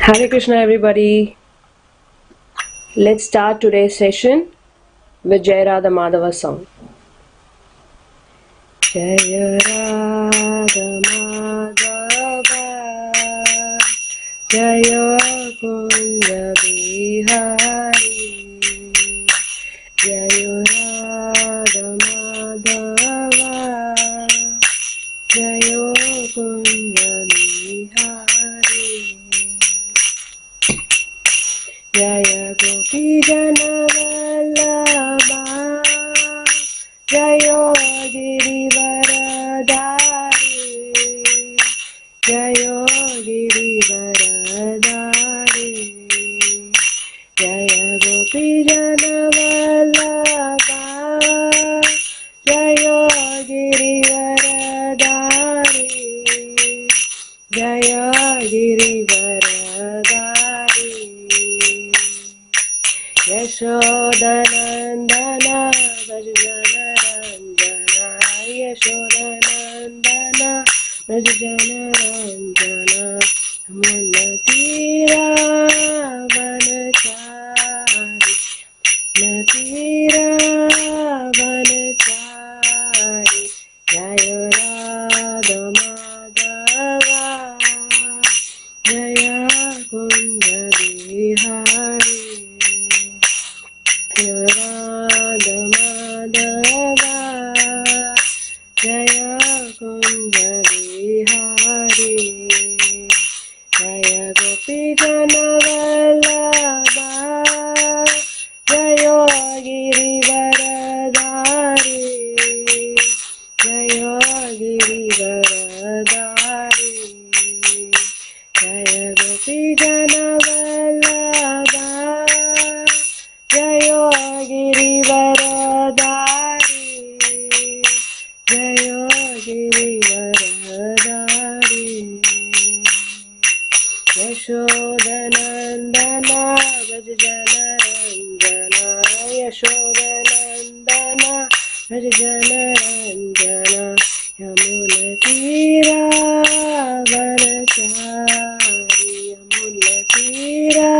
Hare Krishna everybody. Let's start today's session with Jai Radha Madhava song. Jai Radha Madhava Jaya Kunja Bihari Jai Radha Madhava Jaya Kunja Bihari Jaya Gopi Vallabha Jaya Girivaradari Jaya Girivaradari Jaya Gopi Vallabha Jaya Girivaradari Jaya Girivaradari Yashodanandana Vrajavinoda Yashodanandana Vrajavinoda Munatira Vanachari Natira Vanachari Jaya Radha Madhava Jaya Kunja Bihari Radha Madhava Jaya Kunja Bihari Jaya Gopi Vallabha Jaya Girivaradari Jaya Girivaradari Jaya Gopi Vallabha Jaya Girivaradari Jaya Girivaradari Yashodanandana Vrajavinoda Yashodanandana Vrajavinoda Yamunatira Vanachari Yamunatira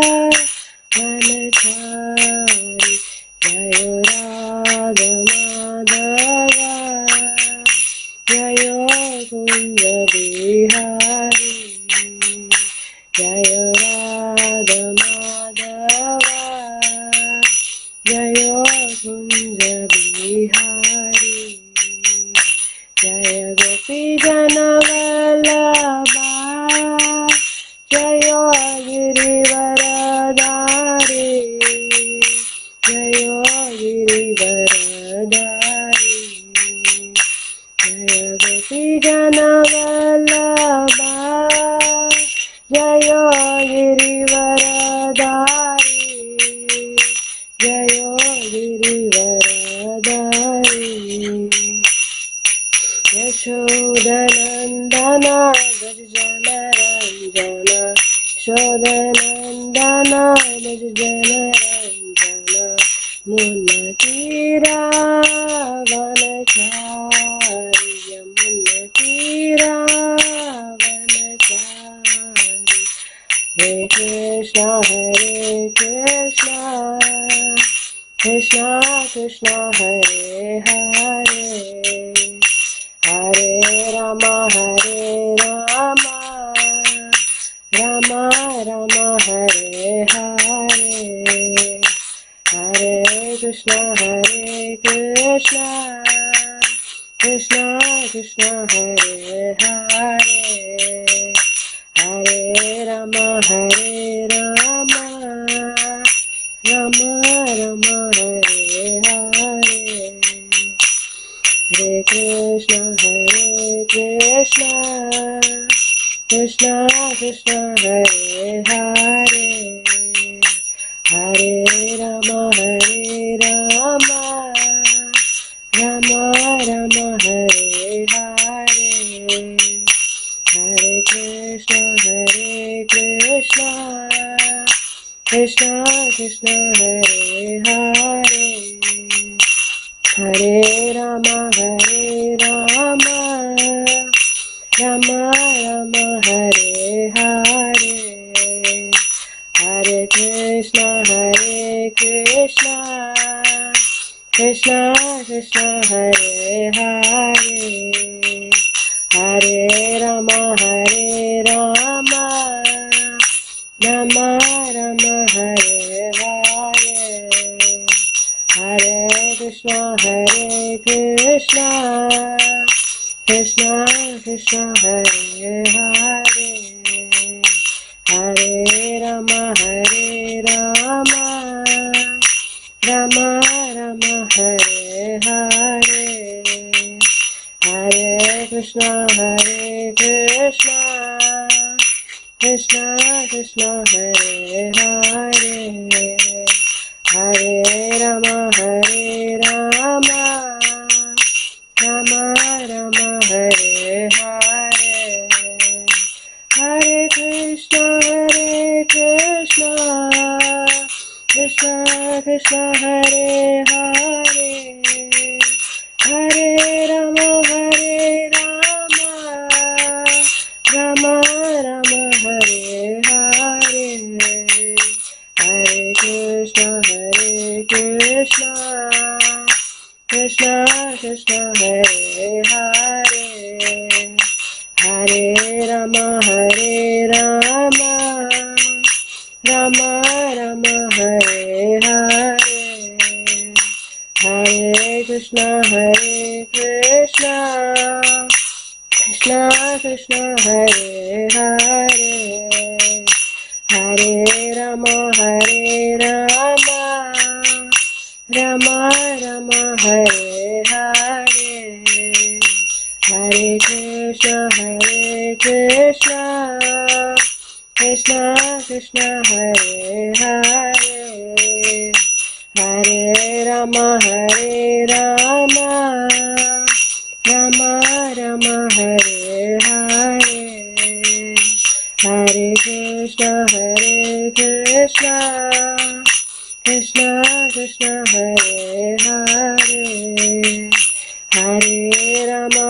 Vanachari Jaya Radha Madhava Jaya Kunja Bihari Jaya Radha Madhava Jaya Kunja Bihari Jaya Gopi Vallabha Jaya Girivaradari Jaya Girivaradari Jaya Gopi Vallabha Jaya Girivaradari Jaya Girivaradari Yashodanandana Vrajavinoda Yashodanandana Vrajavinoda Munatira Vanachari Yamunatira Vanachari Hare Krishna Krishna Krishna Hare Hare Hare Rama Rama Rama Hare Hare Hare Krishna Krishna Krishna Hare Hare Hare Rama Rama Rama Hare Hare Hare Krishna Krishna Krishna Hare Hare Hare Rama Rama Rama Hare Hare Hare Krishna Krishna Krishna Hare Hare Hare Rama Rama Rama Hare Hare Krishna Krishna Hare Hare Hare Rama Rama Rama Hare Hare Hare Krishna Krishna Krishna Hare Hare Hare Rama Rama Rama Hare Hare Hare Krishna Krishna Krishna Hare Hare Hare Rama Rama Rama Hare Hare Hare Krishna Krishna Krishna Hare Hare Hare Rama Rama Rama Hare Hare Hare Krishna Krishna Hare Hare Hare Rama Rama Rama Hare Hare Hare Krishna Krishna Hare Hare Hare Rama Rama Rama Hare Hare Hare Krishna Krishna Hare Hare Hare Rama Rama Rama Hare Hare Hare Krishna Krishna Hare Hare Hare Rama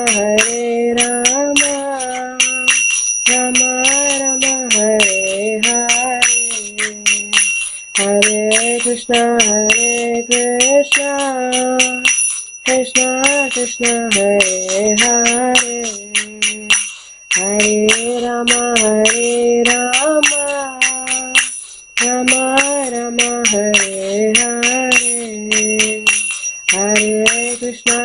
Rama Rama Hare Hare Hare Krishna Krishna Hare Hare Hare Rama Rama Rama Hare Hare Hare Krishna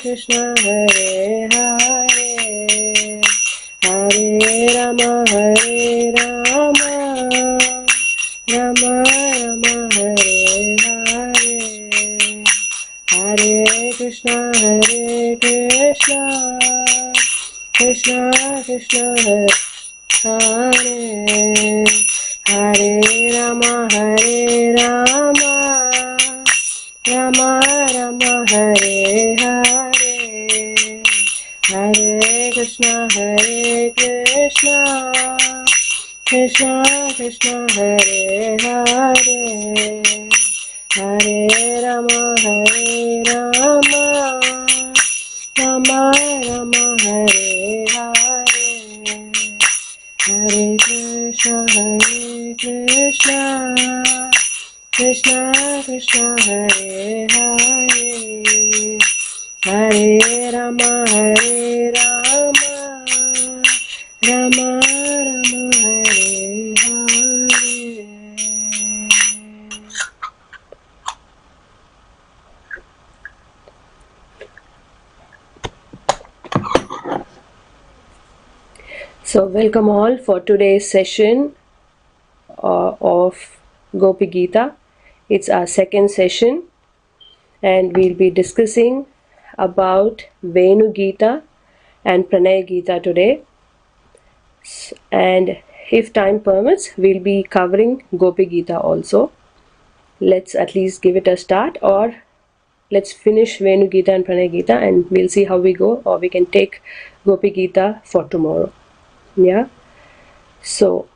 Krishna Hare Hare Hare Rama Rama Rama Hare Hare Hare Krishna Krishna Hare Hare Hare Rama Rama Rama Hare Hare Hare Krishna Krishna Hare Hare Hare Rama Rama Rama Hare Hare Hare Krishna Krishna Hare Hare Hare Rama Rama Rama Hare Hare. So welcome all for today's session of Gopi Geeta. It's our second session and we'll be discussing about Venu Geeta and Pranay Geeta today. And if time permits, we'll be covering Gopi Geeta also. Let's at least give it a start, or let's finish Venu Geeta and Pranay Geeta and we'll see how we go, or we can take Gopi Geeta for tomorrow. Yeah, so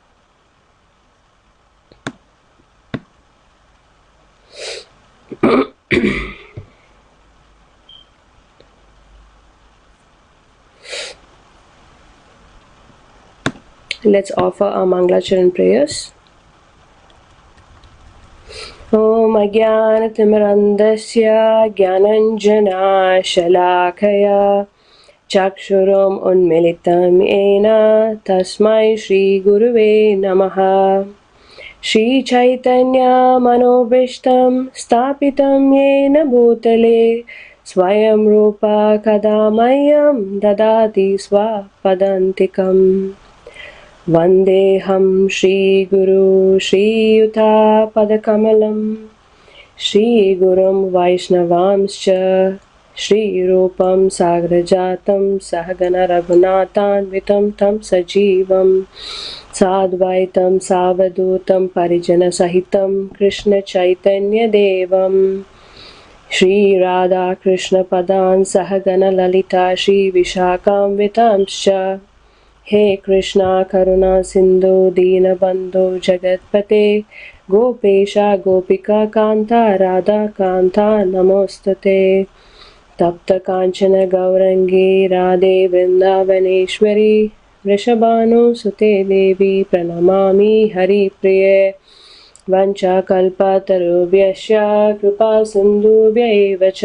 let's offer our Mangalacharan prayers. ॐ अज्ञानतिमिरन्धस्य ज्ञानञ्जनाशलाकया चक्षुरुम् उन्मिलितं येन तस्मै श्रीगुरुवे नमः। श्रीचैतन्यमनोभीष्टं स्थापितं येन भूतले स्वयं रूपा कदा मह्यं ददाति स्वपदान्तिकम्। वन्देऽहं श्रीगुरु श्रीयुतापदकमलं श्रीगुरुं वैष्णवांश्च श्रीरूपं साग्रजातं सहगण रघुनाथान्वितं तं सजीवं साद्वैतं सावधूतं परिजनसहितं कृष्णचैतन्यदेवं श्रीराधाकृष्णपदान् सहगण ललिता श्रीविशाखान्वितांश्च। हे कृष्णा करुणा सिन्धु दीनबन्धु जगत्पते गोपेश गोपिका कान्ता राधा कान्ता नमोस्तुते। तप्त कांचन गौरंगी राधे वृंदावनेश्वरी वृषभानुसुते देवी प्रणमामि हरिप्रिये। वंशाकल्पतरुभ्यश्च कृपा सिन्धुभ्य एव च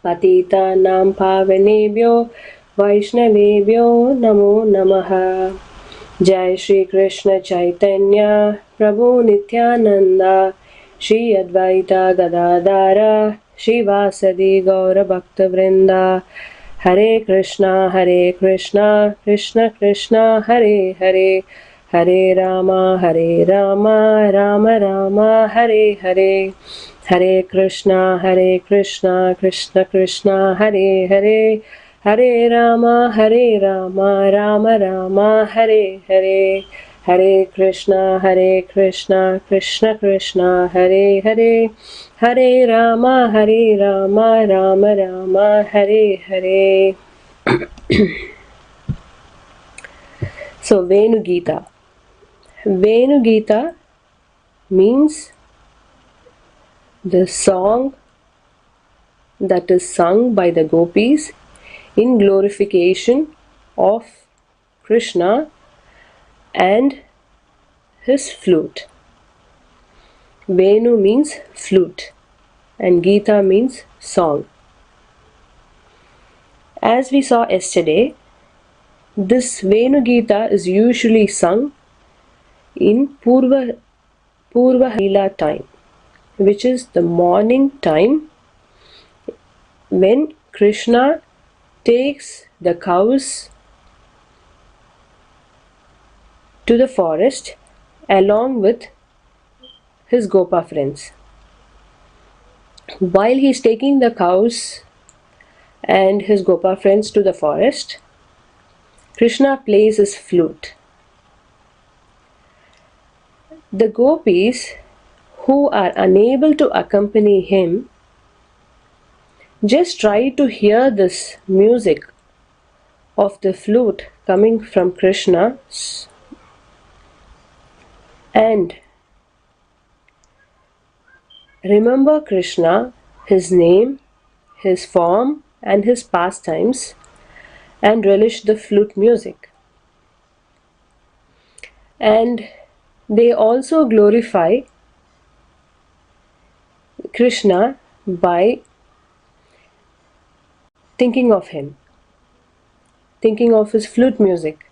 पतितानां पावनेभ्यो वैष्णवेभ्यो नमो नमः। जय श्री कृष्ण चैतन्य प्रभु नित्यानंद श्री अद्वैता गदाधर श्रीवासदि गौरभक्तवृंदा। हरे कृष्णा कृष्ण कृष्ण हरे हरे हरे राम राम राम हरे हरे। हरे कृष्णा कृष्ण कृष्ण हरे हरे हरे राम राम राम हरे हरे। हरे Krishna Krishna Krishna Hare Hare Hare Ram Ram Ram Hare Hare. So Venugita. Venugita means the song that is sung by the gopis in glorification of Krishna and his flute. Venu means flute and Gita means song. As we saw yesterday, this Venu Gita is usually sung in Purva Lila time, which is the morning time when Krishna takes the cows to the forest along with his Gopa friends. While he is taking the cows and his Gopa friends to the forest, Krishna plays his flute. The gopis who are unable to accompany him just try to hear this music of the flute coming from Krishna and remember Krishna, his name, his form and his pastimes, and relish the flute music. And they also glorify Krishna by thinking of him, thinking of his flute music.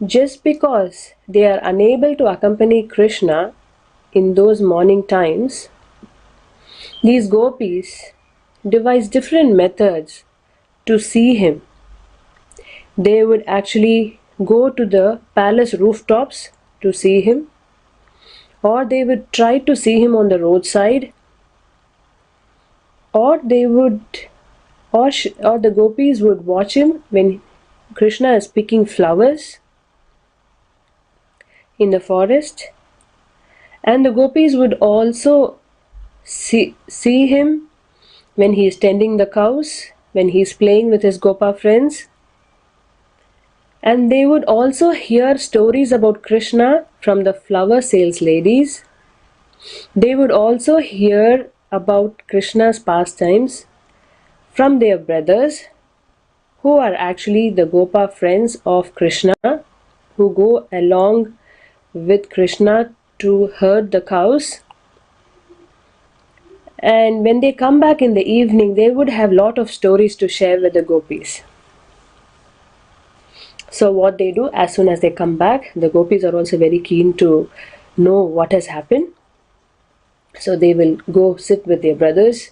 Just because they are unable to accompany Krishna in those morning times, these gopis devise different methods to see him. They would actually go to the palace rooftops to see him, or they would try to see him on the roadside, or they would or the gopis would watch him when Krishna is picking flowers in the forest, and the gopis would also see him when he is tending the cows, when he is playing with his Gopa friends. And they would also hear stories about Krishna from the flower sales ladies. They would also hear about Krishna's pastimes from their brothers, who are actually the Gopa friends of Krishna, who go along with Krishna to herd the cows, and when they come back in the evening, they would have lot of stories to share with the gopis. So what they do, as soon as they come back, the gopis are also very keen to know what has happened. So they will go sit with their brothers.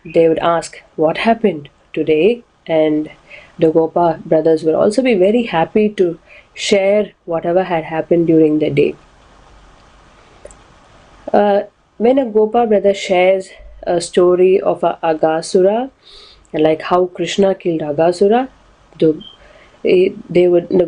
They would ask what happened today, and the Gopa brothers will also be very happy to share whatever had happened during the day. When a Gopa brother shares a story of a Agasura, like how Krishna killed Agasura, the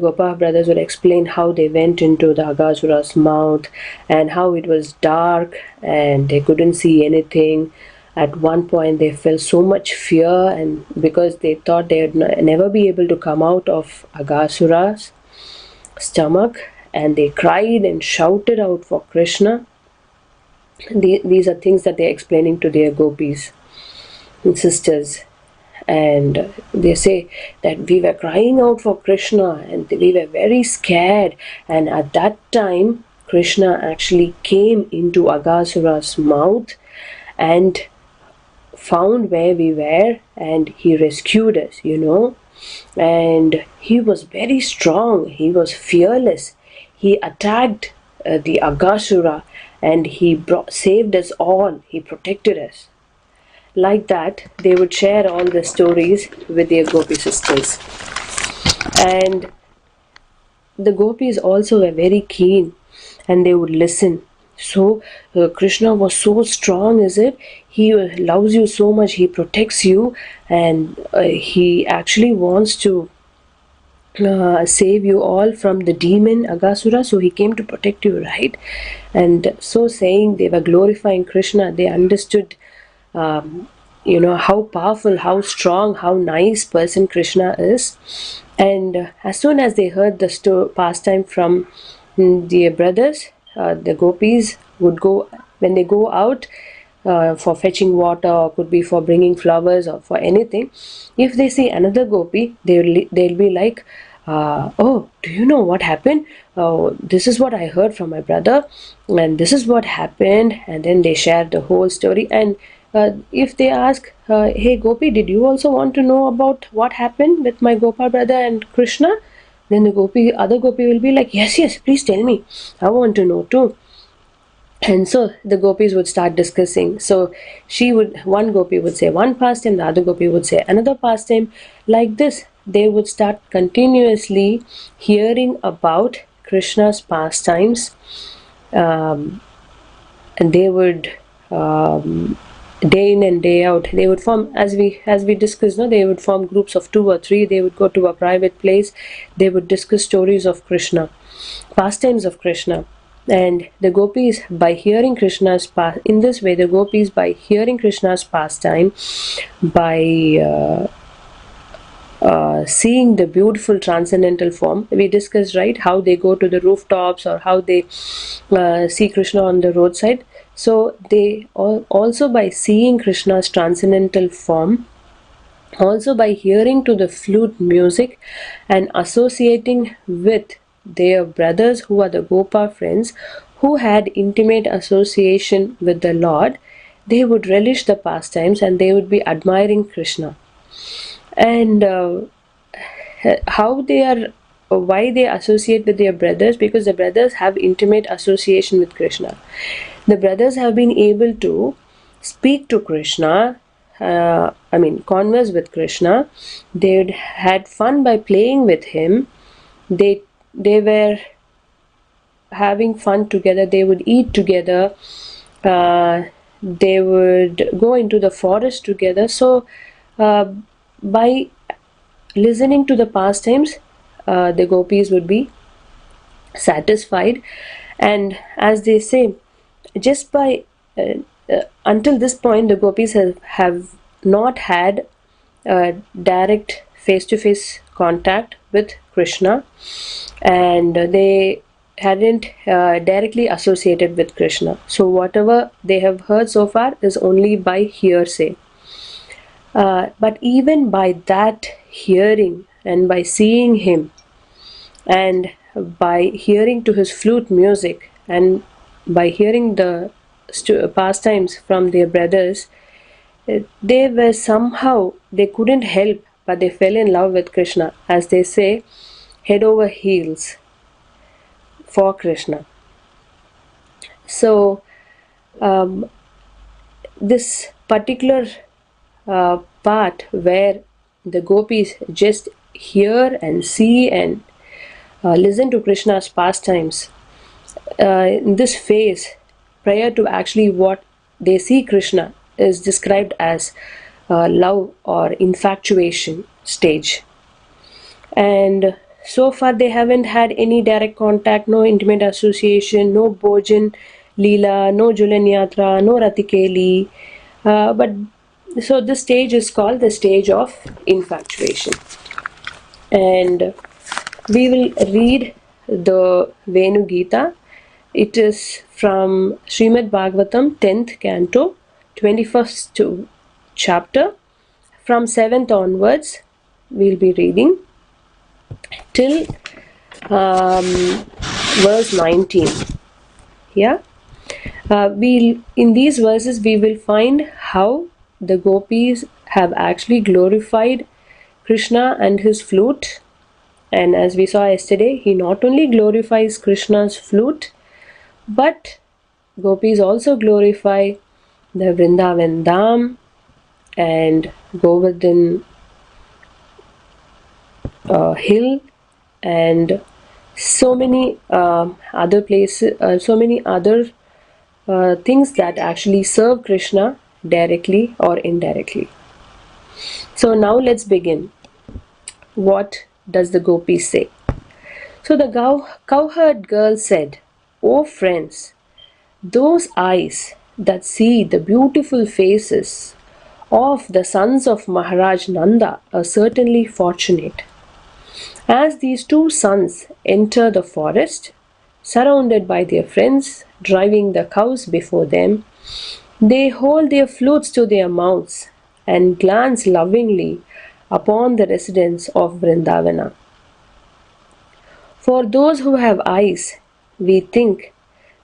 Gopa brothers would explain how they went into the Agasura's mouth and how it was dark and they couldn't see anything. At one point they felt so much fear, and because they thought they would never be able to come out of Agasura's stomach, and they cried and shouted out for Krishna. These are things that they're explaining to their gopis and sisters. And they say that we were crying out for Krishna and we were very scared, and at that time Krishna actually came into Agasura's mouth and found where we were, and he rescued us, and he was very strong, he was fearless, he attacked the Agasura, and he saved us all, he protected us. Like that, they would share all the stories with their gopi sisters. And the gopis also were very keen, and they would listen. So Krishna was so strong, is it? He loves you so much, he protects you, and he actually wants to save you all from the demon Agasura, so he came to protect you, right? And so saying, they were glorifying Krishna. They understood how powerful, how strong, how nice person Krishna is. And as soon as they heard the pastime from their brothers, the gopis would go, when they go out for fetching water, or could be for bringing flowers or for anything, if they see another gopi, they'll be like, oh, do you know what happened? Oh, this is what I heard from my brother, and this is what happened. And then they share the whole story. And if they ask, hey Gopi, did you also want to know about what happened with my Gopal brother and Krishna? Then the other Gopi will be like, yes, please tell me, I want to know too. And so the gopis would start discussing. So one gopi would say one pastime, the other gopi would say another pastime. Like this, they would start continuously hearing about Krishna's pastimes, and they would day in and day out, they would form, as we discussed, they would form groups of 2 or 3. They would go to a private place, they would discuss stories of Krishna, pastimes of Krishna. And the gopis, by hearing Krishna's in this way, the gopis, by hearing Krishna's pastime, by seeing the beautiful transcendental form, we discussed, right, how they go to the rooftops, or how they see Krishna on the roadside. So they also, by seeing Krishna's transcendental form, also by hearing to the flute music and associating with their brothers who are the Gopa friends, who had intimate association with the Lord, they would relish the pastimes and they would be admiring Krishna. And why they associate with their brothers? Because the brothers have intimate association with Krishna. The brothers have been able to speak to Krishna, converse with Krishna. They had fun by playing with him. They were having fun together. They would eat together. They would go into the forest together. So by listening to the pastimes, the gopis would be satisfied. And as they say, just by until this point, the gopis have not had direct face-to-face contact with Krishna, and they hadn't directly associated with Krishna. So whatever they have heard so far is only by hearsay. But even by that hearing, and by seeing him, and by hearing to his flute music, and by hearing the pastimes from their brothers, they were somehow, they couldn't help but they fell in love with Krishna, as they say, head over heels for Krishna. So this particular part where the gopis just hear and see and listen to Krishna's pastimes, in this phase prior to actually what they see Krishna, is described as love or infatuation stage. And so far they haven't had any direct contact, no intimate association, no Bhojan Leela, no Julan Yatra, no Ratikeli. But so this stage is called the stage of infatuation. And we will read the Venu Gita. It is from Srimad Bhagavatam, 10th canto, 21st chapter. From 7th onwards, we'll be reading till verse 19. Yeah. In these verses we will find how the gopis have actually glorified Krishna and his flute. And as we saw yesterday, he not only glorifies Krishna's flute, but gopis also glorify the Vrindavan Dham and Govardhan hill and so many other places, so many other things that actually serve Krishna directly or indirectly. So now let's begin. What does the gopis say? So the cowherd girl said, "O friends, those eyes that see the beautiful faces of the sons of Maharaj Nanda are certainly fortunate. As these two sons enter the forest, surrounded by their friends, driving the cows before them, they hold their flutes to their mouths and glance lovingly upon the residents of Vrindavana. For those who have eyes, we think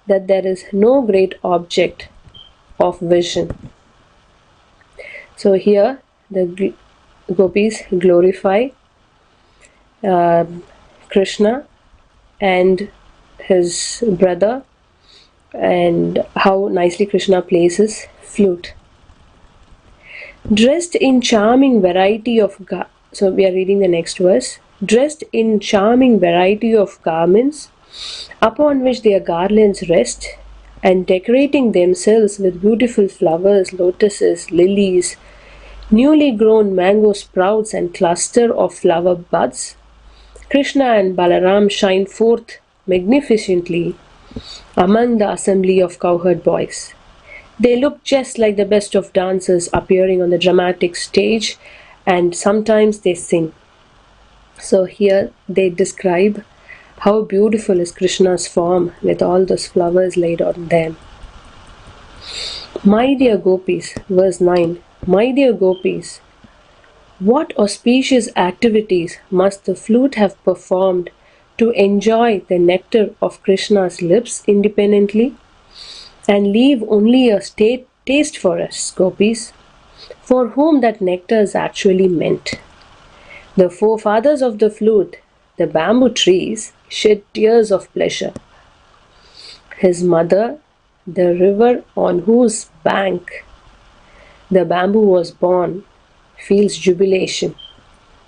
that there is no great object of vision." So here the gopis glorify Krishna and his brother and how nicely Krishna plays his flute. Dressed in charming variety of so we are reading the next verse. Dressed in charming variety of garments upon which their garlands rest, and decorating themselves with beautiful flowers, lotuses, lilies, newly grown mango sprouts and cluster of flower buds, Krishna and Balaram shine forth magnificently among the assembly of cowherd boys. They look just like the best of dancers appearing on the dramatic stage, and sometimes they sing. So here they describe how beautiful is Krishna's form with all those flowers laid on them. My dear gopis, verse 9, my dear gopis, what auspicious activities must the flute have performed to enjoy the nectar of Krishna's lips independently and leave only a taste for us, gopis, for whom that nectar is actually meant. The forefathers of the flute, the bamboo trees, shed tears of pleasure. His mother, the river on whose bank the bamboo was born, feels jubilation,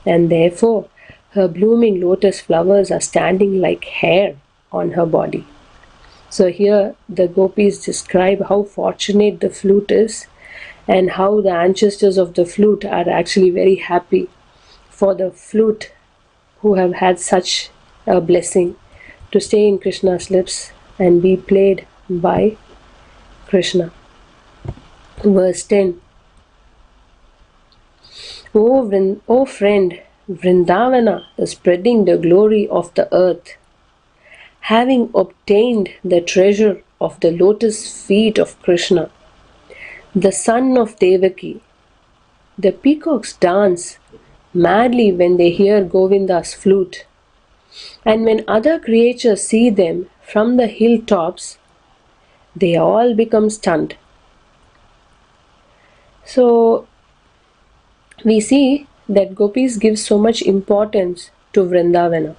and therefore her blooming lotus flowers are standing like hair on her body. So here the gopis describe how fortunate the flute is and how the ancestors of the flute are actually very happy for the flute who have had such a blessing to stay in Krishna's lips and be played by Krishna. Verse 10. O friend, Vrindavana is spreading the glory of the earth. Having obtained the treasure of the lotus feet of Krishna, the son of Devaki, the peacocks dance madly when they hear Govinda's flute, and when other creatures see them from the hilltops, they all become stunned. So we see that gopis give so much importance to Vrindavana.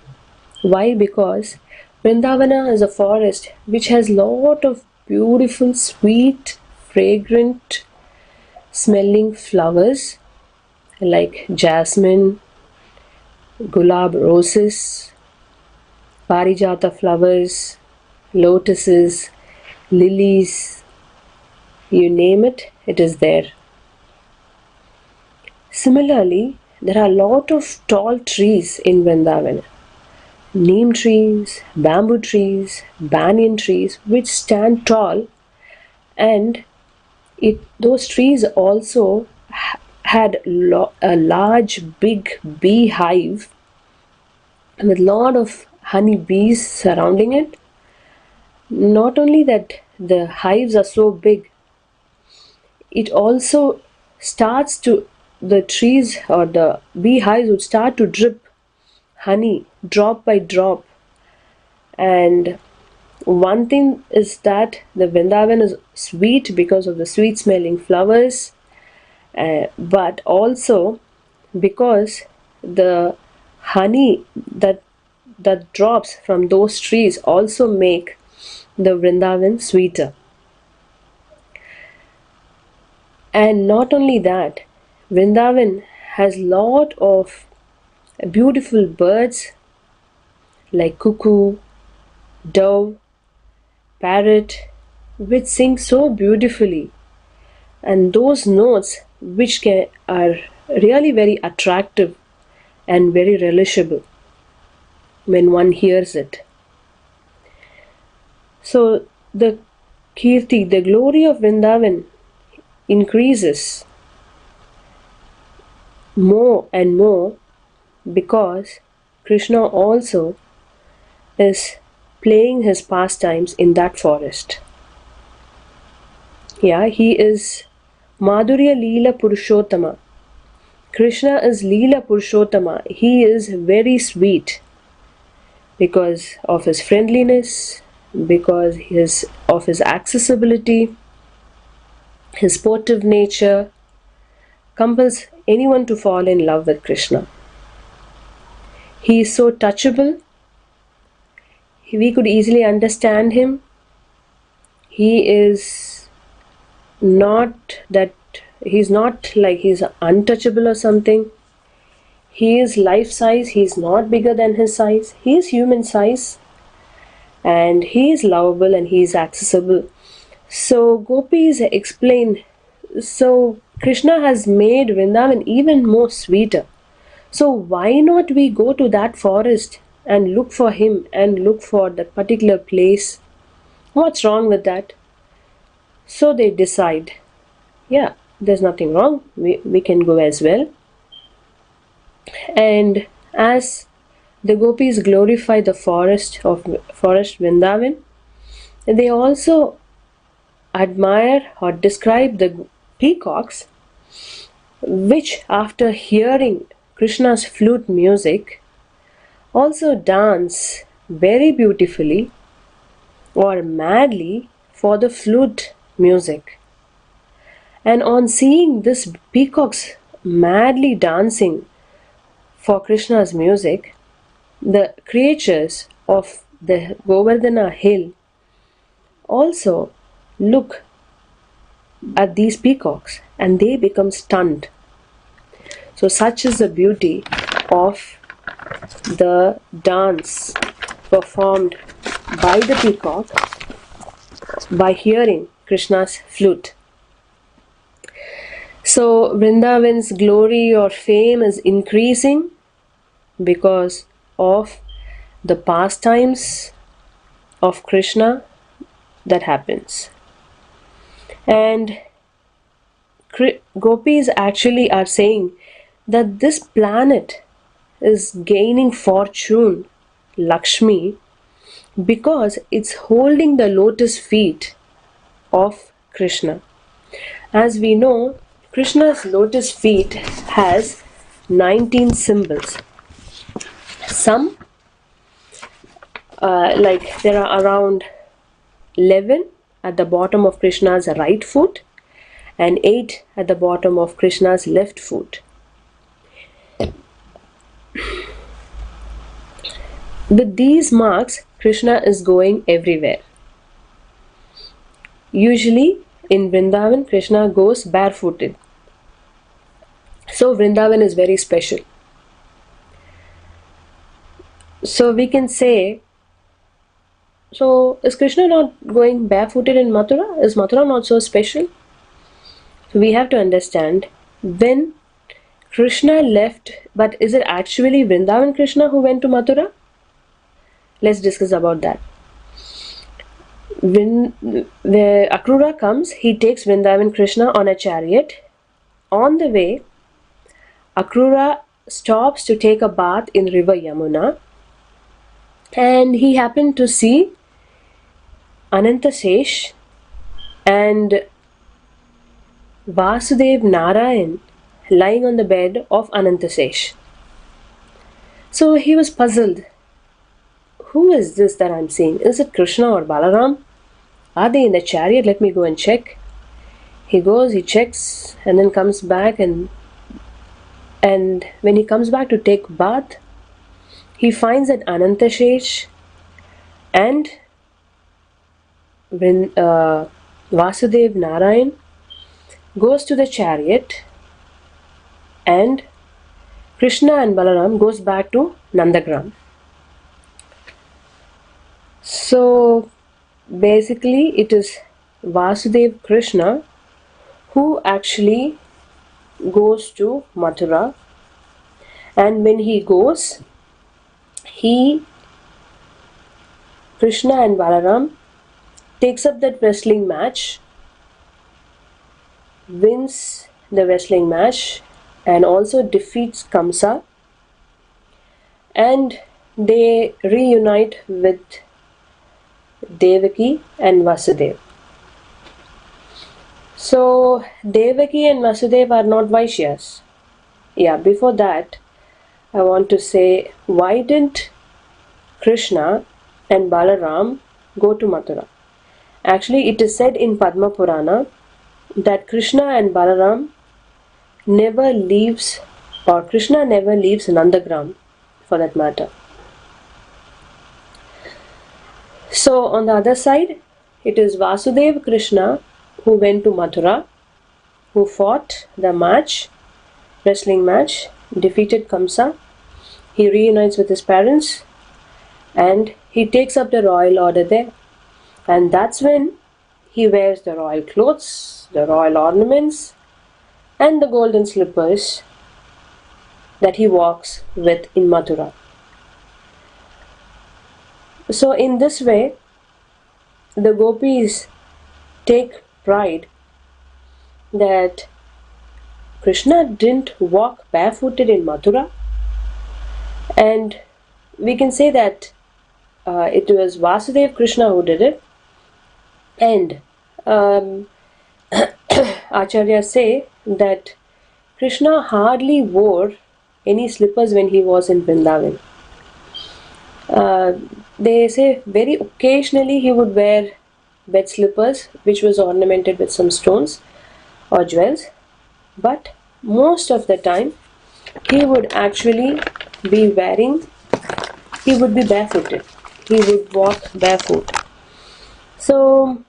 Why? Because Vrindavana is a forest which has lot of beautiful, sweet, fragrant smelling flowers like jasmine, gulab roses, parijata flowers, lotuses, lilies, you name it, it is there. Similarly, there are a lot of tall trees in Vrindavana. Neem trees, bamboo trees, banyan trees, which stand tall, and those trees also had a large, big beehive with a lot of honey bees surrounding it. Not only that, the hives are so big, it also starts to, the trees or the beehives would start to drip honey drop by drop. And one thing is that the Vrindavan is sweet because of the sweet smelling flowers, but also because the honey that drops from those trees also make the Vrindavan sweeter. And not only that, Vrindavan has lot of beautiful birds like cuckoo, dove, parrot, which sing so beautifully, and those notes which are really very attractive and very relishable when one hears it. So the Kirti, the glory of Vrindavan, increases more and more because Krishna also is playing his pastimes in that forest. Yeah, he is Madhurya Leela Purushottama. Krishna is Leela Purushottama. He is very sweet because of his friendliness, because of his accessibility, his sportive nature compels anyone to fall in love with Krishna. He is so touchable. We could easily understand him. He is not that, he's not like he's untouchable or something. He is life size. He is not bigger than his size. He is human size. And he is lovable and he is accessible. So gopis explain, so Krishna has made Vrindavan even more sweeter. So why not we go to that forest and look for him and look for that particular place? What's wrong with that? So they decide, yeah, there's nothing wrong. We can go as well. And as the gopis glorify the forest Vrindavan, they also admire or describe the peacocks, which after hearing Krishna's flute music also dance very beautifully or madly for the flute music. And on seeing this peacocks madly dancing for Krishna's music, the creatures of the Govardhana hill also look at these peacocks and they become stunned. So such is the beauty of the dance performed by the peacock by hearing Krishna's flute. So Vrindavan's glory or fame is increasing because of the pastimes of Krishna that happens. And gopis actually are saying that this planet is gaining fortune, Lakshmi, because it's holding the lotus feet of Krishna. As we know, Krishna's lotus feet has 19 symbols. Some, like there are around 11 at the bottom of Krishna's right foot and 8 at the bottom of Krishna's left foot. With these marks, Krishna is going everywhere. Usually in Vrindavan, Krishna goes barefooted. So Vrindavan is very special. So we can say, so is Krishna not going barefooted in Mathura? Is Mathura not so special? So we have to understand, when Krishna left, but is it actually Vrindavan Krishna who went to Mathura? Let's discuss about that. When Akrura comes, he takes Vrindavan Krishna on a chariot. On the way, Akrura stops to take a bath in river Yamuna, and he happened to see Anantasesh and Vasudev Narayan lying on the bed of Anantasesh. So he was puzzled. Who is this that I'm seeing? Is it Krishna or Balaram? Are they in the chariot? Let me go and check. He goes, he checks, and then comes back, and when he comes back to take bath, he finds that Anantasesh and Vasudev Narayan goes to the chariot, and Krishna and Balaram goes back to Nandagram. So basically it is Vasudev Krishna who actually goes to Mathura, and when he goes, Krishna and Balaram takes up that wrestling match, wins the wrestling match, and also defeats Kamsa, and they reunite with Devaki and Vasudev. So Devaki and Vasudev are not Vaishyas. Yeah, before that I want to say, why didn't Krishna and Balaram go to Mathura? Actually, it is said in Padma Purana that Krishna and Balaram never leaves, or Krishna never leaves Nandagram for that matter. So on the other side, it is Vasudev Krishna who went to Mathura, who fought the match, wrestling match, defeated Kamsa. He reunites with his parents and he takes up the royal order there. And that's when he wears the royal clothes, the royal ornaments, and the golden slippers that he walks with in Mathura. So in this way, the gopis take pride that Krishna didn't walk barefooted in Mathura, and we can say that it was Vasudev Krishna who did it. And Acharyas say that Krishna hardly wore any slippers when he was in Vrindavan. They say very occasionally he would wear bed slippers which was ornamented with some stones or jewels, but most of the time he would actually be barefooted. He would walk barefoot. So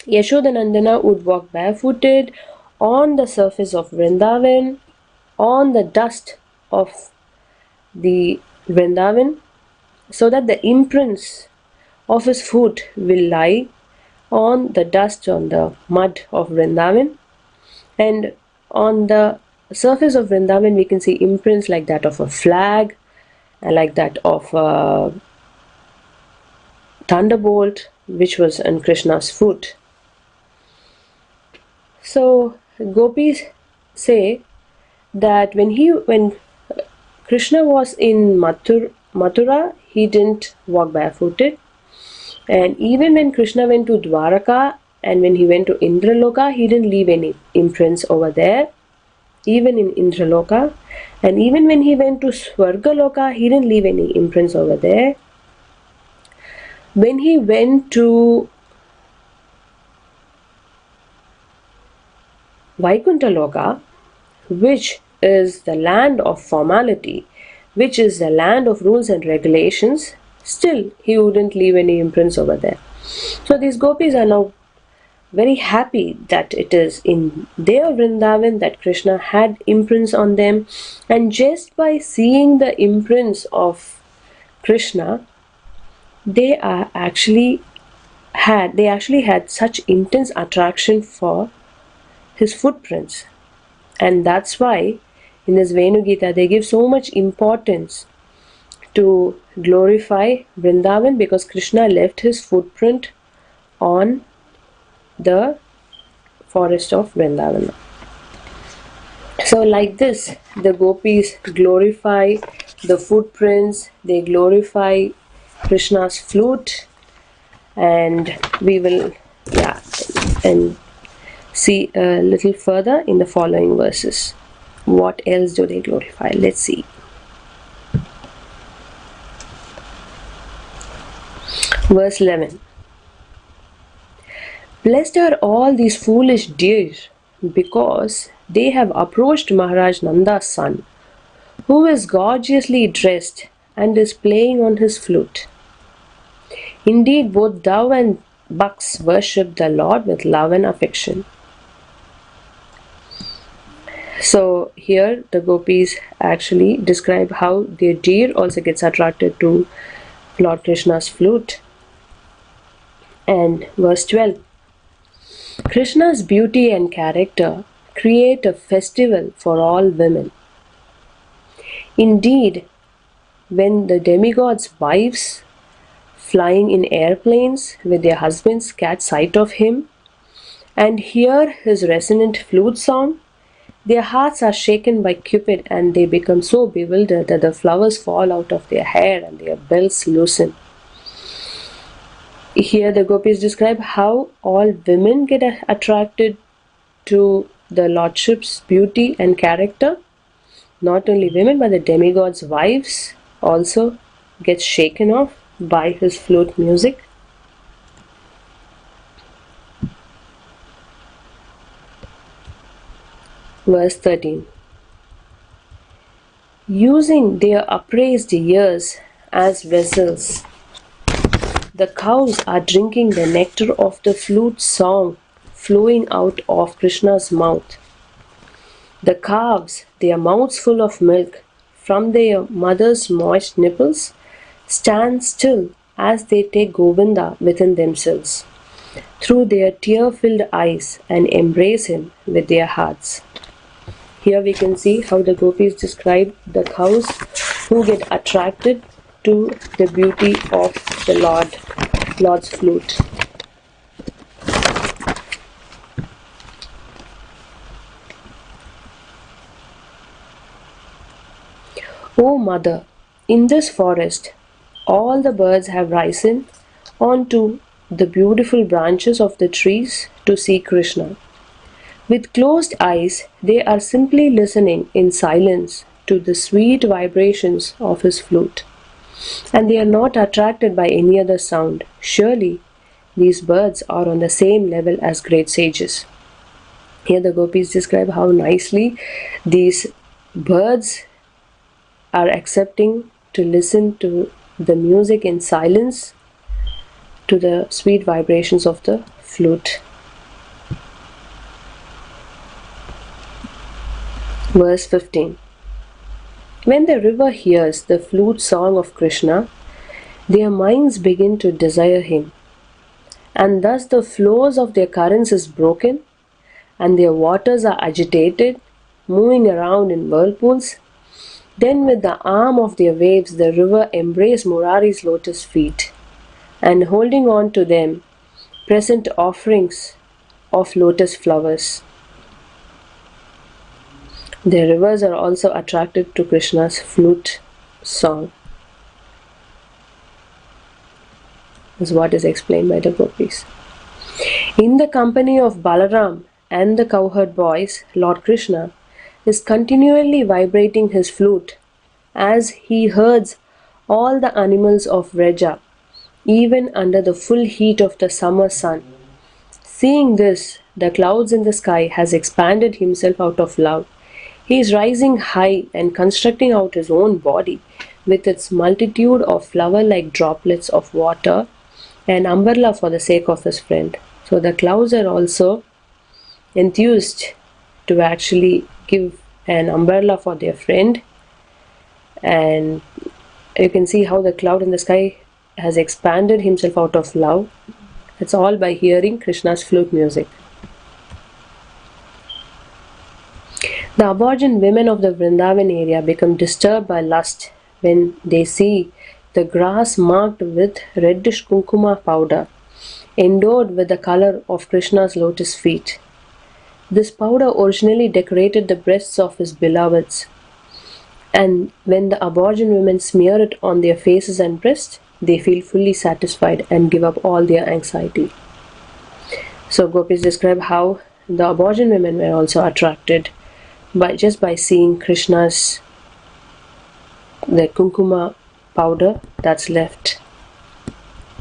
Yashodanandana would walk barefooted on the surface of Vrindavan, on the dust of the Vrindavan, so that the imprints of his foot will lie on the dust, on the mud of Vrindavan. And on the surface of Vrindavan we can see imprints like that of a flag, and like that of a thunderbolt which was on Krishna's foot. So gopis say that when Krishna was in Mathura, he didn't walk barefooted, and even when Krishna went to Dwaraka and when he went to Indraloka, he didn't leave any imprints over there, even in Indraloka. And even when he went to Swargaloka, he didn't leave any imprints over there. When he went to Vaikuntha which is the land of formality, which is the land of rules and regulations, still he wouldn't leave any imprints over there. So these gopis are now very happy that it is in their Vrindavan that Krishna had imprints on them, and just by seeing the imprints of Krishna, they actually had such intense attraction for his footprints. And that's why in this Venu Gita they give so much importance to glorify Vrindavan, because Krishna left his footprint on the forest of Vrindavan. So like this, the gopis glorify the footprints, they glorify Krishna's flute, and we will and see a little further in the following verses. What else do they glorify? Let's see. Verse 11. Blessed are all these foolish deer, because they have approached Maharaj Nanda's son, who is gorgeously dressed and is playing on his flute. Indeed, both dove and bucks worship the Lord with love and affection. So here the gopis actually describe how their deer also gets attracted to Lord Krishna's flute. And verse 12. Krishna's beauty and character create a festival for all women. Indeed, when the demigods' wives flying in airplanes with their husbands catch sight of him and hear his resonant flute song, their hearts are shaken by Cupid, and they become so bewildered that the flowers fall out of their hair and their belts loosen. Here the gopis describe how all women get attracted to the Lordship's beauty and character. Not only women, but the demigods' wives also get shaken off by his flute music. Verse 13. Using their upraised ears as vessels, the cows are drinking the nectar of the flute song flowing out of Krishna's mouth. The calves, their mouths full of milk from their mother's moist nipples, stand still as they take Govinda within themselves, through their tear-filled eyes, and embrace him with their hearts. Here we can see how the gopis describe the cows who get attracted to the beauty of the Lord's flute. O mother, in this forest all the birds have risen onto the beautiful branches of the trees to see Krishna. With closed eyes, they are simply listening in silence to the sweet vibrations of his flute, and they are not attracted by any other sound. Surely these birds are on the same level as great sages. Here the gopis describe how nicely these birds are accepting to listen to the music in silence, to the sweet vibrations of the flute. Verse 15. When the river hears the flute song of Krishna, their minds begin to desire him, and thus the flows of their currents is broken, and their waters are agitated, moving around in whirlpools. Then with the arm of their waves the river embrace Murari's lotus feet, and holding on to them present offerings of lotus flowers. The rivers are also attracted to Krishna's flute song, is what is explained by the gopis. In the company of Balaram and the cowherd boys, Lord Krishna is continually vibrating his flute as he herds all the animals of Vraja, even under the full heat of the summer sun. Seeing this, the clouds in the sky, has expanded himself out of love. He is rising high and constructing out his own body with its multitude of flower-like droplets of water, an umbrella for the sake of his friend. So the clouds are also enthused to actually give an umbrella for their friend, and you can see how the cloud in the sky has expanded himself out of love. It's all by hearing Krishna's flute music. The aborigine women of the Vrindavan area become disturbed by lust when they see the grass marked with reddish kunkuma powder, endowed with the color of Krishna's lotus feet. This powder originally decorated the breasts of his beloveds, and when the aborigine women smear it on their faces and breasts, they feel fully satisfied and give up all their anxiety. So gopis describe how the aborigine women were also attracted by seeing Krishna's the kunkuma powder that's left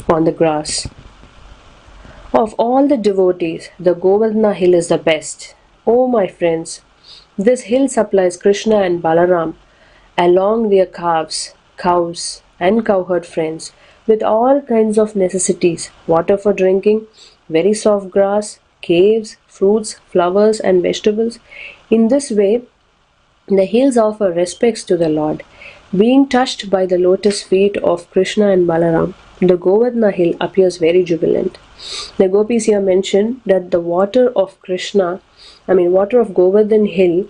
on the grass. Of all the devotees, the Govardhana hill is the best. Oh my friends, this hill supplies Krishna and Balaram along their calves, cows and cowherd friends with all kinds of necessities: water for drinking, very soft grass, caves, fruits, flowers and vegetables. In this way, the hills offer respects to the Lord. Being touched by the lotus feet of Krishna and Balaram, the Govardhana hill appears very jubilant. The gopis here mention that the water of water of Govardhan hill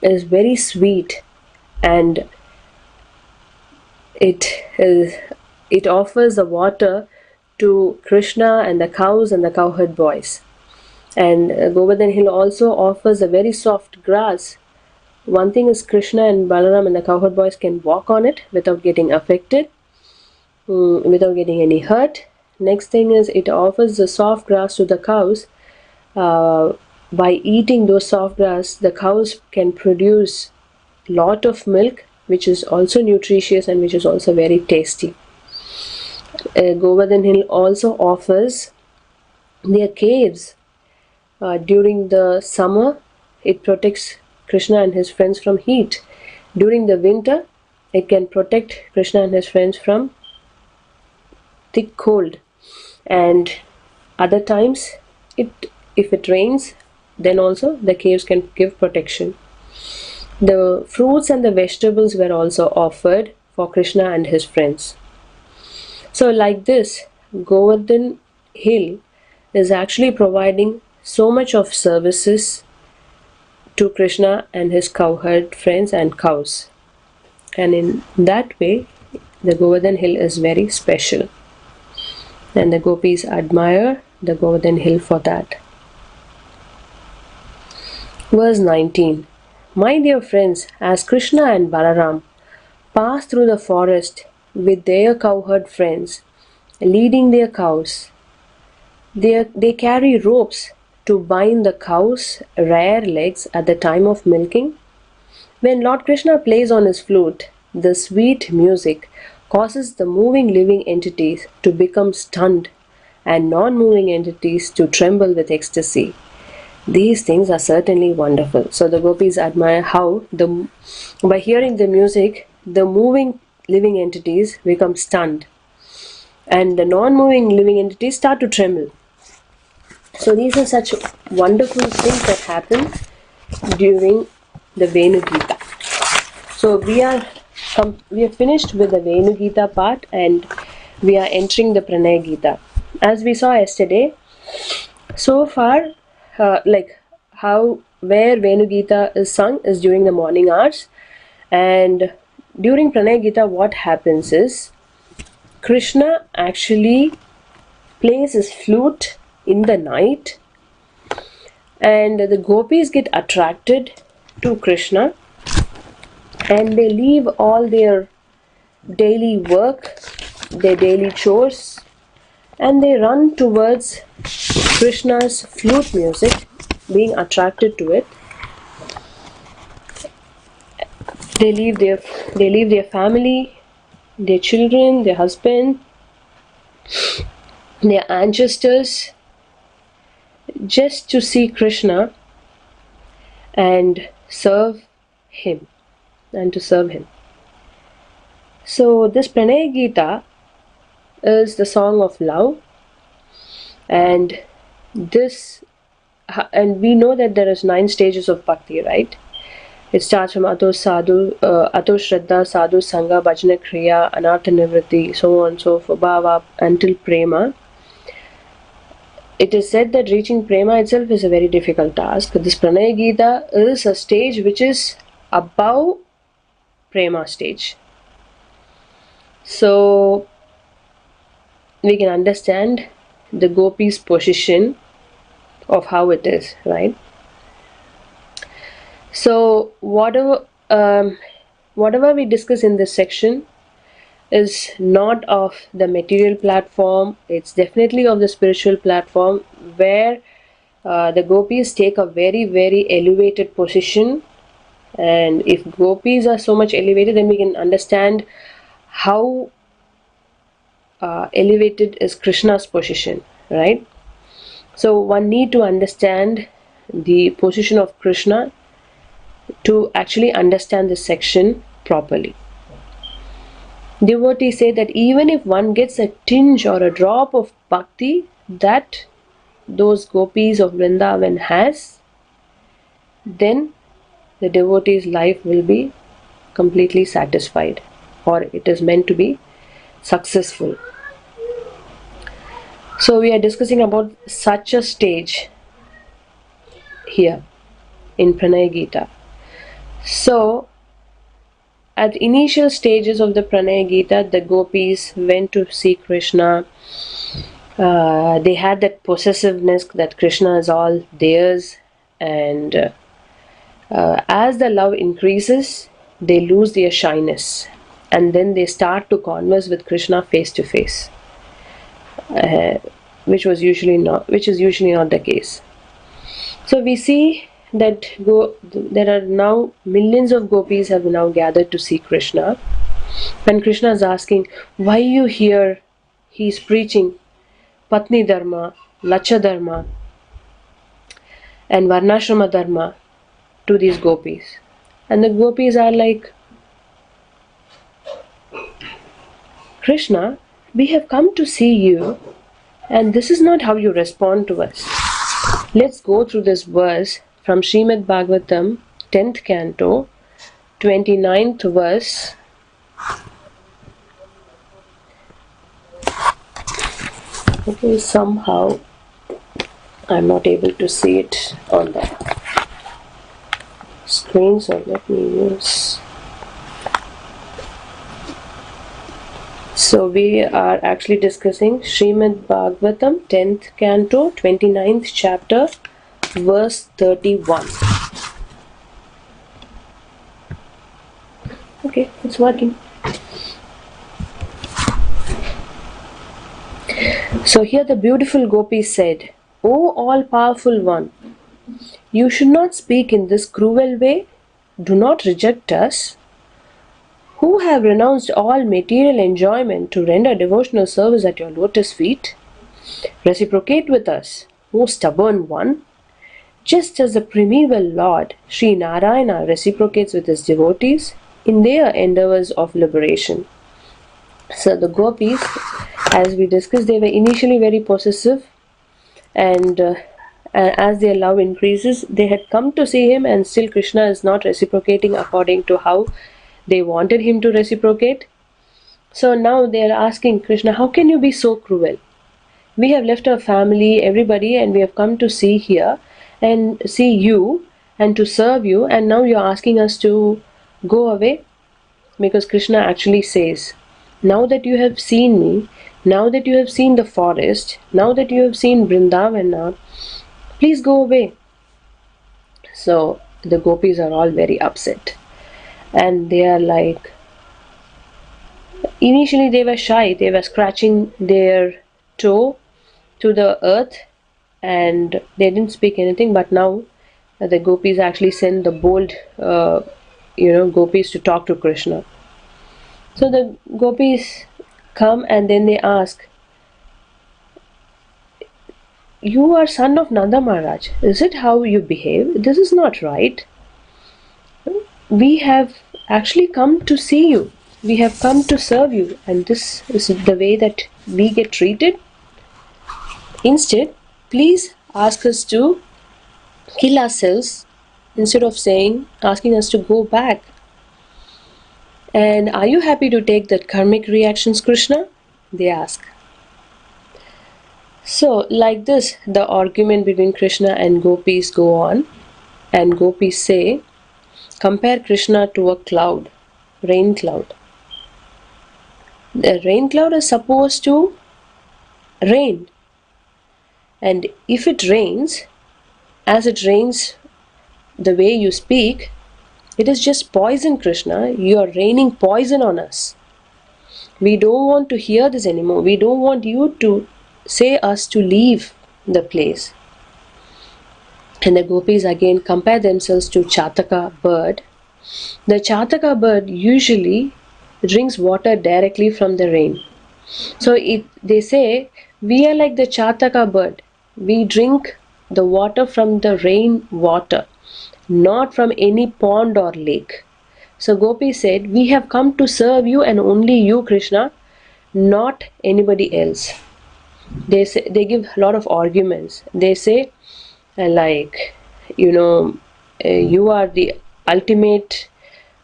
is very sweet, and it offers the water to Krishna and the cows and the cowherd boys. And Govardhan hill also offers a very soft grass. One thing is, Krishna and Balaram and the cowherd boys can walk on it without getting affected, without getting any hurt. Next thing is, it offers the soft grass to the cows. By eating those soft grass, the cows can produce lot of milk, which is also nutritious and which is also very tasty. Govardhan hill also offers their caves. During the summer, it protects Krishna and his friends from heat. During the winter, it can protect Krishna and his friends from thick cold. And other times, if it rains, then also the caves can give protection. The fruits and the vegetables were also offered for Krishna and his friends. So like this, Govardhan hill is actually providing so much of services to Krishna and his cowherd friends and cows. And in that way, the Govardhan hill is very special. And the gopis admire the Govardhan hill for that. Verse 19. My dear friends, as Krishna and Balaram pass through the forest with their cowherd friends, leading their cows, they carry ropes to bind the cows' rear legs at the time of milking. When Lord Krishna plays on his flute, the sweet music causes the moving living entities to become stunned and non-moving entities to tremble with ecstasy. These things are certainly wonderful. So the gopis admire how by hearing the music, the moving living entities become stunned and the non-moving living entities start to tremble. So these are such wonderful things that happen during the Venu Gita. So we are finished with the Venu Gita part and we are entering the Pranay Gita. As we saw yesterday, so far, where Venu Gita is sung is during the morning hours, and during Pranay Gita what happens is Krishna actually plays his flute in the night, and the gopis get attracted to Krishna and they leave all their daily work, their daily chores, and they run towards Krishna's flute music, being attracted to it. They leave their family, their children, their husband, their ancestors, just to see Krishna and serve him and to serve him. So this Pranay Gita is the song of love, and we know that there is 9 stages of bhakti, right? It starts from Ato Shraddha, Sadhu Sangha, Bhajana Kriya, Anartha Nivritti, so on and so forth, Bhava, until Prema. It is said that reaching Prema itself is a very difficult task. This Pranay Gita is a stage which is above Prema stage. So we can understand the gopis' position of how it is, right? So whatever we discuss in this section is not of the material platform. It's definitely of the spiritual platform, where the gopis take a very, very elevated position. And if gopis are so much elevated, then we can understand how elevated is Krishna's position, right? So one need to understand the position of Krishna to actually understand this section properly. Devotees say that even if one gets a tinge or a drop of bhakti that those gopis of Vrindavan has, then the devotee's life will be completely satisfied, or it is meant to be successful. So we are discussing about such a stage here in Pranay Gita. So at initial stages of the Pranay Gita, the gopis went to see Krishna. They had that possessiveness that Krishna is all theirs, and as the love increases, they lose their shyness, and then they start to converse with Krishna face to face, which is usually not the case. So we see that there are now millions of gopis have now gathered to see Krishna, and Krishna is asking, why are you here? He is preaching Patni Dharma, Lacha Dharma and Varnashrama Dharma to these gopis, and the gopis are like, Krishna, we have come to see you, and this is not how you respond to us. Let's go through this verse from Srimad Bhagavatam, 10th canto, 29th verse. Okay, somehow I'm not able to see it on the screen, so let me use. So we are actually discussing Srimad Bhagavatam, 10th canto, 29th chapter, verse 31. Okay, it's working. So here the beautiful gopi said, O all-powerful one, you should not speak in this cruel way. Do not reject us, who have renounced all material enjoyment to render devotional service at your lotus feet. Reciprocate with us, O stubborn one, just as the primeval Lord Sri Narayana reciprocates with his devotees in their endeavors of liberation. So the gopis, as we discussed, they were initially very possessive, and as their love increases, they had come to see him, and still Krishna is not reciprocating according to how they wanted him to reciprocate. So now they are asking Krishna, how can you be so cruel? We have left our family, everybody, and we have come to see here and see you and to serve you, and now you are asking us to go away? Because Krishna actually says, now that you have seen me, now that you have seen the forest, now that you have seen Vrindavana, please go away. So the gopis are all very upset, and they are like, initially they were shy, they were scratching their toe to the earth and they didn't speak anything, but now the gopis actually send the bold gopis to talk to Krishna. So the gopis come and then they ask, you are son of Nanda Maharaj. Is it how you behave? This is not right. We have actually come to see you. We have come to serve you, and this is the way that we get treated. Instead, please ask us to kill ourselves instead of asking us to go back. And are you happy to take that karmic reactions, Krishna? They ask. So, like this, the argument between Krishna and gopis go on, and gopis say, compare Krishna to a cloud, rain cloud. The rain cloud is supposed to rain, and if it rains, as it rains the way you speak, it is just poison, Krishna. You are raining poison on us. We don't want to hear this anymore. We don't want you to say us to leave the place. And the gopis again compare themselves to Chataka bird. The Chataka bird usually drinks water directly from the rain. So they say, we are like the Chataka bird. We drink the water from the rain water, not from any pond or lake. So Gopi said, we have come to serve you and only you, Krishna, not anybody else. They give a lot of arguments. They say, you are the ultimate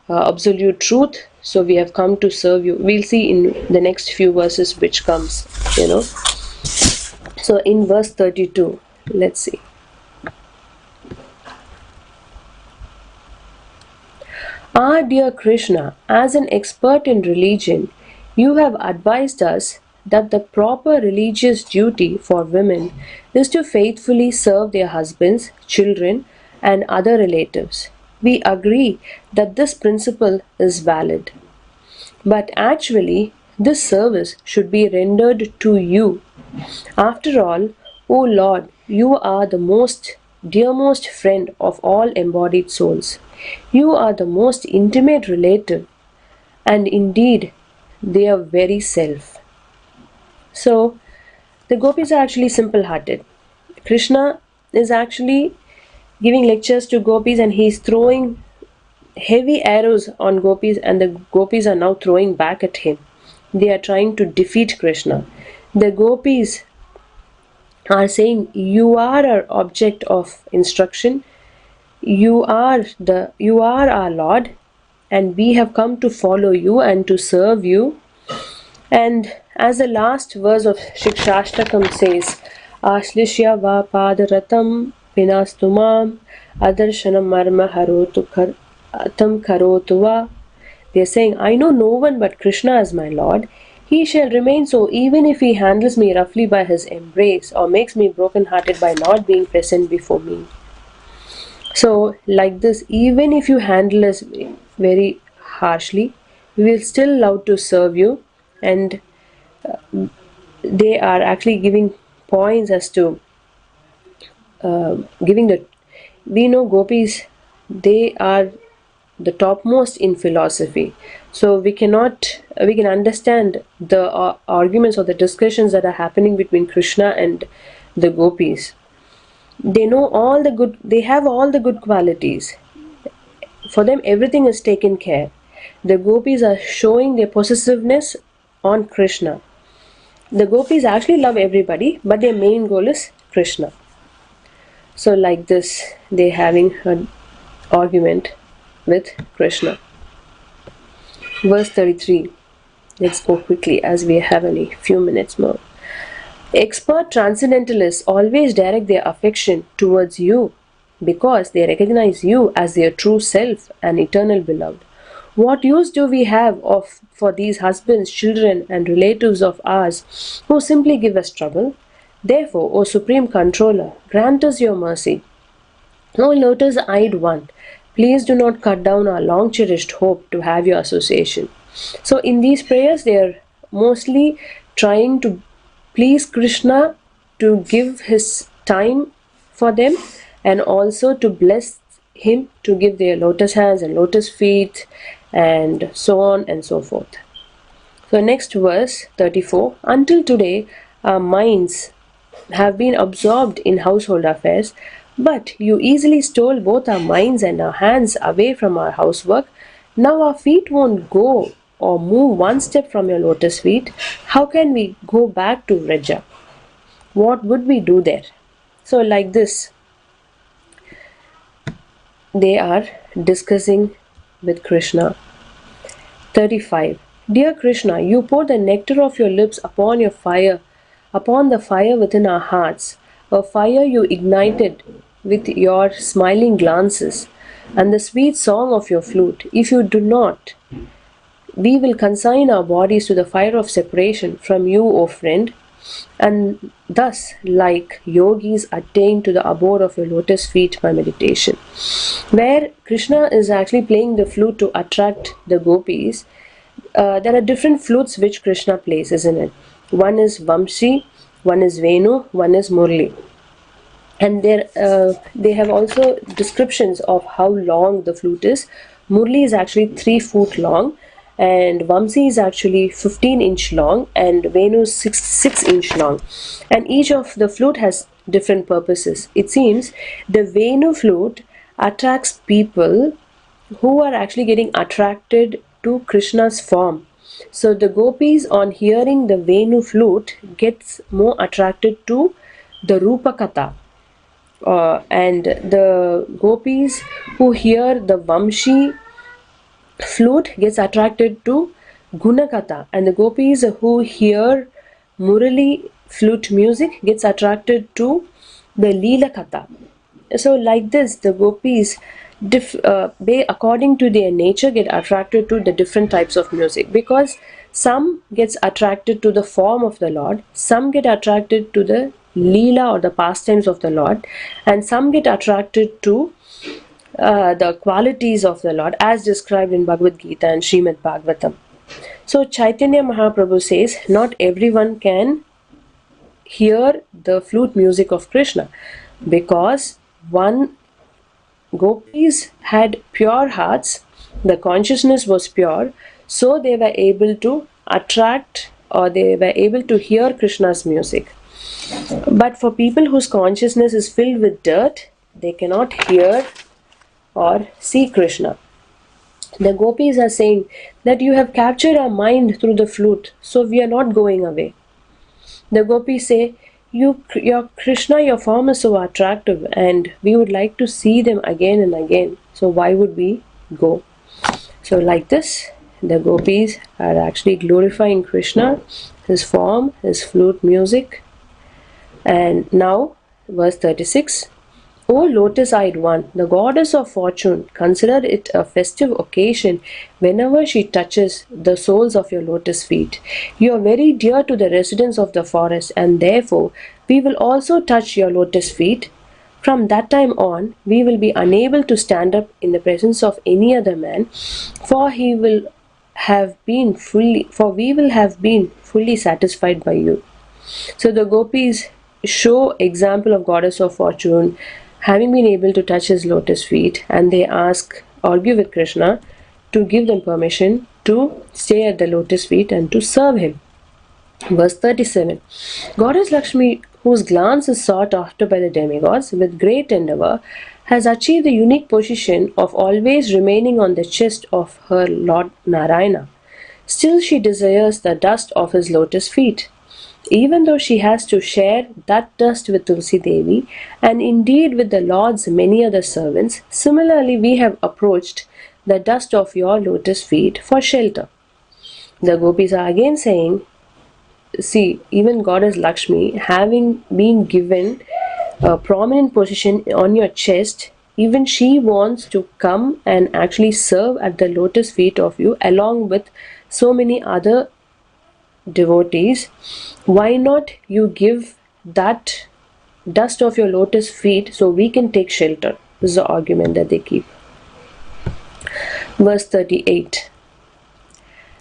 absolute truth, so we have come to serve you. We'll see in the next few verses which comes, So in verse 32, let's see. Ah, dear Krishna, as an expert in religion, you have advised us that the proper religious duty for women is to faithfully serve their husbands, children, and other relatives. We agree that this principle is valid. But actually, this service should be rendered to you. After all, O Lord, you are the dearmost friend of all embodied souls. You are the most intimate relative, and indeed, their very self. So, the gopis are actually simple-hearted. Krishna is actually giving lectures to gopis, and he is throwing heavy arrows on gopis, and the gopis are now throwing back at him. They are trying to defeat Krishna. The gopis are saying, you are our object of instruction, you are our Lord, and we have come to follow you and to serve you. And as the last verse of Shikshashtakam says, Ashlishya va padaratam vinastumam adarshanam marma harotu atam karotu va. They are saying, I know no one but Krishna as my Lord. He shall remain so even if he handles me roughly by his embrace or makes me broken-hearted by not being present before me. So, like this, even if you handle us very harshly, we will still love to serve you. And they are actually giving points as to we know gopis, they are the topmost in philosophy. So we can understand the arguments or the discussions that are happening between Krishna and the gopis. They know they have all the good qualities. For them, everything is taken care. The gopis are showing their possessiveness on Krishna. The gopis actually love everybody, but their main goal is Krishna. So like this, they're having an argument with Krishna. Verse 33. Let's go quickly as we have only a few minutes more. Expert transcendentalists always direct their affection towards you because they recognize you as their true self and eternal beloved. What use do we have for these husbands, children, and relatives of ours who simply give us trouble? Therefore, O Supreme Controller, grant us your mercy. O lotus-eyed one, please do not cut down our long-cherished hope to have your association. So in these prayers, they are mostly trying to please Krishna to give his time for them and also to bless him to give their lotus hands and lotus feet and so on and so forth. So next verse 34. Until today, our minds have been absorbed in household affairs, but you easily stole both our minds and our hands away from our housework. Now our feet won't go or move one step from your lotus feet. How can we go back to Vraja? What would we do there? So, like this, they are discussing with Krishna. 35. Dear Krishna, you pour the nectar of your lips upon the fire within our hearts, a fire you ignited with your smiling glances and the sweet song of your flute. If you do not, we will consign our bodies to the fire of separation from you, O friend, and thus, like yogis, attain to the abode of your lotus feet by meditation. Where Krishna is actually playing the flute to attract the gopis, there are different flutes which Krishna plays, isn't it? One is Vamshi, one is Venu, one is Murli. And they have also descriptions of how long the flute is. Murli is actually 3 foot long, and Vamsi is actually 15-inch long, and Venu is 6-inch long. And each of the flute has different purposes. It seems the Venu flute attracts people who are actually getting attracted to Krishna's form. So the gopis, on hearing the Venu flute, gets more attracted to the Rupa Katha. And the gopis who hear the Vamshi flute gets attracted to Gunakatha, and the gopis who hear Murali flute music gets attracted to the Leela Katha. So like this, the gopis, they according to their nature get attracted to the different types of music, because some gets attracted to the form of the Lord, some get attracted to the Leela or the pastimes of the Lord, and some get attracted to the qualities of the Lord as described in Bhagavad Gita and Srimad Bhagavatam. So Chaitanya Mahaprabhu says not everyone can hear the flute music of Krishna, because one, gopis had pure hearts, the consciousness was pure, so they were able to attract, or they were able to hear Krishna's music. But for people whose consciousness is filled with dirt, they cannot hear or see Krishna. The gopis are saying that you have captured our mind through the flute, so we are not going away. The gopis say, your Krishna, your form is so attractive, and we would like to see them again and again, so why would we go? So like this, the gopis are actually glorifying Krishna, his form, his flute music. And now, verse 36. O lotus-eyed one, the goddess of fortune, consider it a festive occasion whenever she touches the soles of your lotus feet. You are very dear to the residents of the forest, and therefore we will also touch your lotus feet. From that time on, we will be unable to stand up in the presence of any other man, for we will have been fully satisfied by you. So the gopis show example of goddess of fortune, having been able to touch his lotus feet, and they argue with Krishna to give them permission to stay at the lotus feet and to serve him. Verse 37. Goddess Lakshmi, whose glance is sought after by the demigods with great endeavor, has achieved the unique position of always remaining on the chest of her Lord Narayana. Still she desires the dust of his lotus feet, even though she has to share that dust with Tulsi Devi and indeed with the Lord's many other servants. Similarly, we have approached the dust of your lotus feet for shelter. The gopis are again saying, see, even Goddess Lakshmi, having been given a prominent position on your chest, even she wants to come and actually serve at the lotus feet of you along with so many other devotees. Why not you give that dust of your lotus feet so we can take shelter? This is the argument that they keep. Verse 38.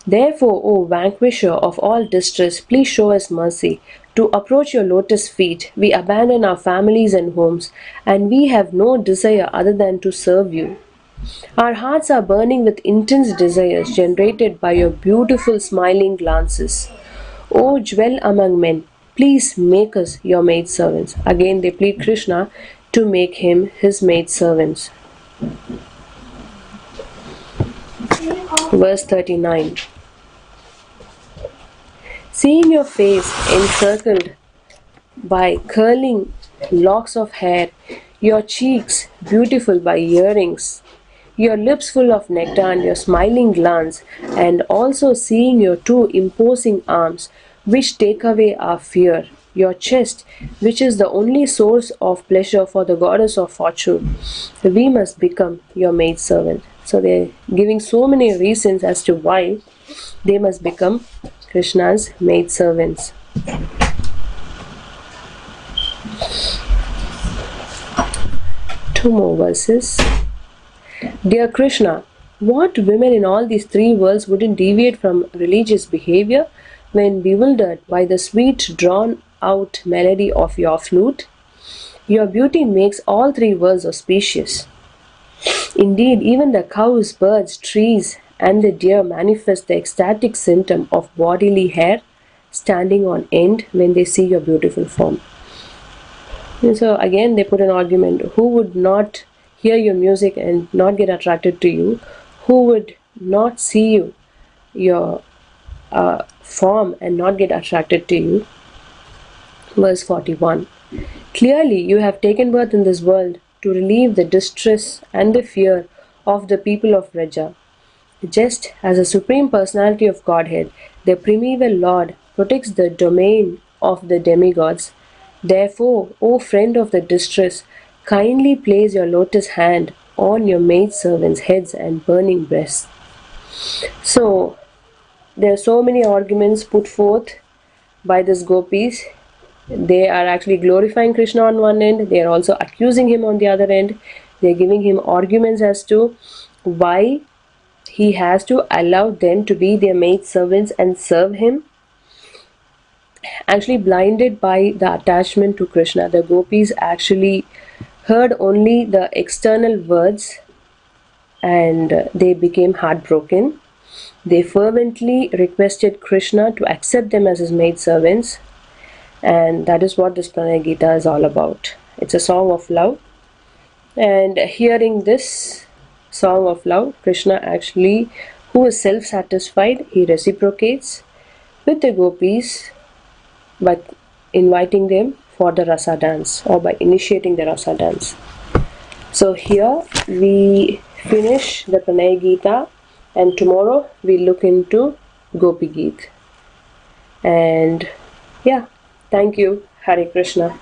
Therefore, O vanquisher of all distress, please show us mercy. To approach your lotus feet, we abandon our families and homes, and we have no desire other than to serve you. Our hearts are burning with intense desires generated by your beautiful smiling glances. O dwell among men, Please make us your maidservants. Again they plead Krishna to make him his maidservants. Verse 39. Seeing your face encircled by curling locks of hair, your cheeks beautiful by earrings, your lips full of nectar and your smiling glance, and also seeing your two imposing arms which take away our fear, your chest which is the only source of pleasure for the goddess of fortune, we must become your maidservant. So they're giving so many reasons as to why they must become Krishna's maidservants. Two more verses. Dear Krishna, what women in all these three worlds wouldn't deviate from religious behavior when bewildered by the sweet drawn out melody of your flute? Your beauty makes all three worlds auspicious. Indeed, even the cows, birds, trees, and the deer manifest the ecstatic symptom of bodily hair standing on end when they see your beautiful form. And so again they put an argument, who would not hear your music and not get attracted to you? Who would not see you, your form, and not get attracted to you? Verse 41. Clearly you have taken birth in this world to relieve the distress and the fear of the people of Vraja. Just as the Supreme Personality of Godhead, the primeval Lord, protects the domain of the demigods, therefore, O friend of the distress, kindly place your lotus hand on your maidservants' heads and burning breasts. So, there are so many arguments put forth by these gopis. They are actually glorifying Krishna on one end, they are also accusing him on the other end. They are giving him arguments as to why he has to allow them to be their maidservants and serve him. Actually blinded by the attachment to Krishna, the gopis actually heard only the external words and they became heartbroken. They fervently requested Krishna to accept them as his maidservants, and that is what this Pranay Gita is all about. It's a song of love, and hearing this song of love, Krishna actually, who is self-satisfied, he reciprocates with the gopis by inviting them for the rasa dance or by initiating the rasa dance. So here we finish the Pranay Gita, and tomorrow we look into Gopi Geet. And yeah, thank you. Hare Krishna.